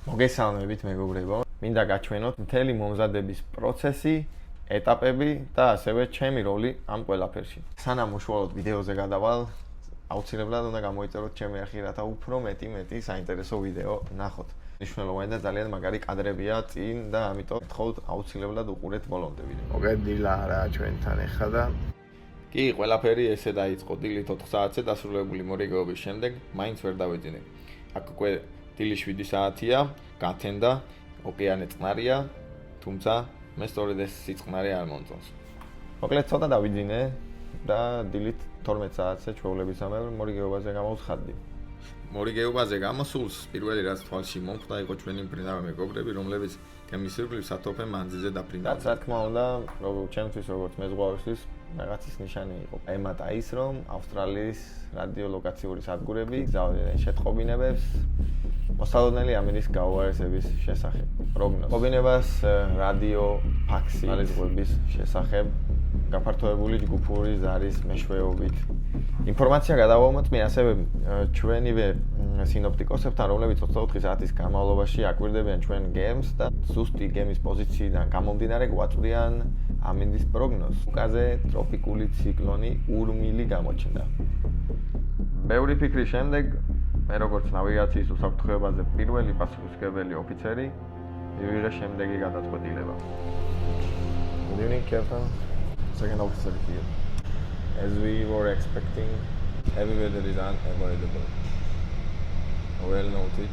მოგესალმებით მეგობრებო. მინდა გაჩვენოთ მთელი მომზადების პროცესი, ეტაპები და ასევე ჩემი როლი ამ ყველაფერში. სანამ უშუალოდ ვიდეოზე გადავალ, აუცილებლად უნდა გამოიწეროთ ჩემი არხი, რათა უფრო მეტი საინტერესო ვიდეო ნახოთ. მნიშვნელოვანი და ძალიან მაგარი კადრებია წინ და ამიტომ გთხოვთ აუცილებლად უყურეთ ბოლომდე ვიდეო. მოგეთ დილა რა ჩვენთან ეხა და კი, ყველაფერი ესე დაიწყო დილით 4 საათზე დასრულებული მორიგეობის შემდეგ, მაინც ვერ დავეძინე. აქ უკვე დილის 7 საათია, გათენდა, ოკეანე წყნარია, თუმცა მე სწორედ ეს სიწყნარე არ მომწონს. მოკლედ ცოტა დავიძინე და დილით 12 საათზე ჩვეულებისამებრ მორიგეობაზე გამოვხადდი. მორიგეობაზე გამოსულს პირველი რაც თვალში მომხდა იყო ჩვენი მფრინავი მეგობრები, რომლებიც გემისირბლივ სათოფე მანძილზე დაფრინავდნენ. რა თქმა უნდა, ჩემთვის როგორც მეზღვაურისთვის რაღაცის ნიშანი იყო. ემატა ის, რომ ავსტრალიის რადიოლოკაციური სადგურები გზავნიან შეტყობინებებს მოსალოდნელი ამინის გაუარესების შესახებ. პროგნოზ. ყობინებას რადიო ფაქსი ალიზღების შესახებ გაფართოებული ჯგუფური ზარის მეშვეობით. ინფორმაცია გადავამოწმე მე ასევე ჩვენივე სინოპტიკოსებთან, რომლებიც 24 საათის განმავლობაში აკვირდებიან ჩვენ გემს და ზუსტი გემის პოზიციიდან გამომდინარე გვაწვდიან ამინდის პროგნოზს. უკაზე ტროპიკული ციკლონი ურმილი გამოჩნდა. ბევრი ფიქრის შემდეგ მე როგორც ნავიგაციის უსაფრთხოებაზე პირველი პასუხისმგებელი ოფიცერი მივიღე შემდეგი გადაწყვეტილება. Good evening, Captain. Second officer here. As we were expecting, heavy weather is unavoidable. Well noted.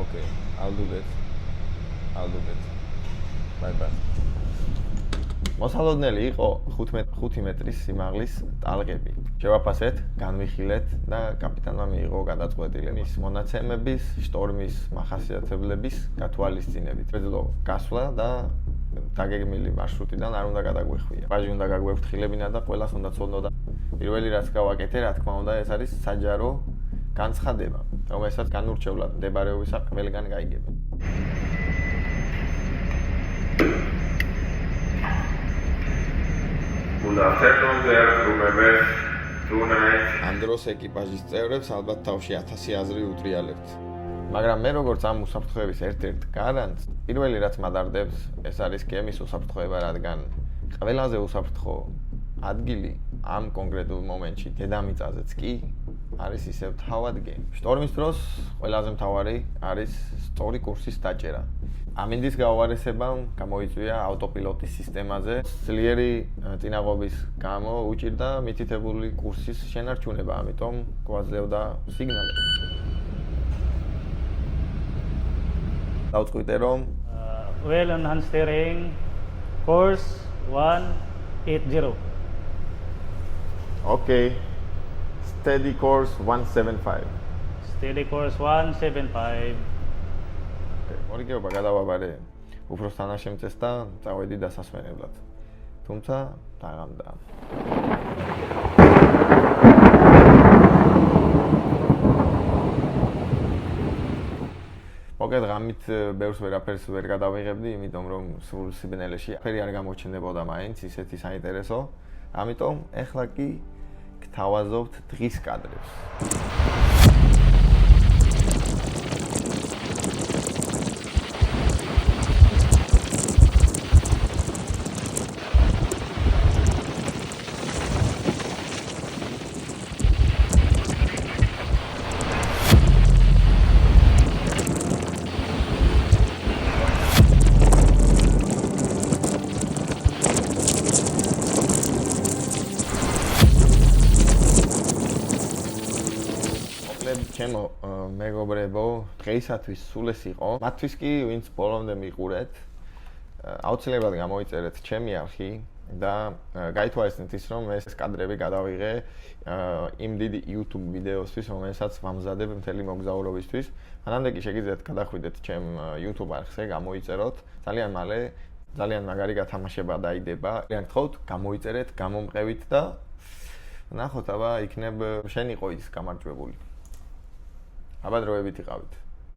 Okay, I'll do that. Bye. მოსალოდნელი იყო 5 მეტრის სიმაღლის ტალღები. შევაფასეთ, განვიხილეთ და კაპიტანმა მიიღო გადაწყვეტილება მის მონაცემების, შტორმის მახასიათებლების გათვალისწინებით. შეძლო გასვლა და დაგეგმილი მარშრუტიდან არ უნდა გადაგვეხვია. ვაჟი უნდა გაგვეფრთხილებინა და ყველას უნდა ცოდნოდა. პირველი რაც გავაკეთე, რა თქმა უნდა, ეს არის საჯარო განცხადება, რომელსაც განურჩევლად მდებარეობისა ყველგან გაიგებენ. Good afternoon there, crew members. Tonight. ამ დროს ეკიპაჟის წევრებს ალბათ თავში 1000 აზრი უტრიალებთ. მაგრამ მე როგორც ამ უსაფრთხოების ერთ-ერთ გარანტს, პირველი რაც მადარდებს, ეს არის გემის უსაფრთხოება, რადგან ყველაზე უსაფრთხო ადგილი ამ კონკრეტულ მომენტში დედამიწაზეც კი არის ისევ თავად გემი. შტორმის დროს ყველაზე მთავარი არის სწორი კურსის დაჭერა. ამინდის გაუარესებამ გამოიწვია ავტოპილოტის სისტემაზე ძლიერი წინაღობის გამო უჭირდა მითითებული კურსის შენარჩუნება, ამიტომ გვაძლევდა სიგნალები. დავწყვიტე რომ well on hand steering course 180. Okay. Steady course 175. Steady course 175. მორიგეობა გადავაბარე უფროს თანაშემწეს და წავედი დასასვენებლად. თუმცა დაღამდა. მოგეთ ღამით ბევრს ვერაფერს ვერ გადავიღებდი, იმიტომ რომ სრულ სიბნელეში ფერი არ გამოჩნდებოდა მაინც ისეთი საინტერესო. ამიტომ ეხლა კი გთავაზობთ დღის კადრებს. ჩემო მეგობრებო, დღეისათვის სულ ეს იყო. მათთვის კი, ვინც ბოლომდე მიყურეთ, აუცილებლად გამოიწერეთ ჩემი არხი და გაითვალისწინეთ ის, რომ ეს კადრები გადავიღე იმ დიდი YouTube ვიდეოსთვის, რომელსაც ვამზადებ მთელი მოგზაურობისთვის. მანამდე კი შეგიძლიათ გადახვიდეთ ჩემ YouTube არხზე, გამოიწეროთ. ძალიან მალე, ძალიან მაგარი გათამაშება დაიდება. ძალიან გთხოვთ, გამოიწერეთ, გამომყევით და ნახოთ, აბა იქნებ შენ იყო ის გამარჯვებული. აბა დროებით იყავით.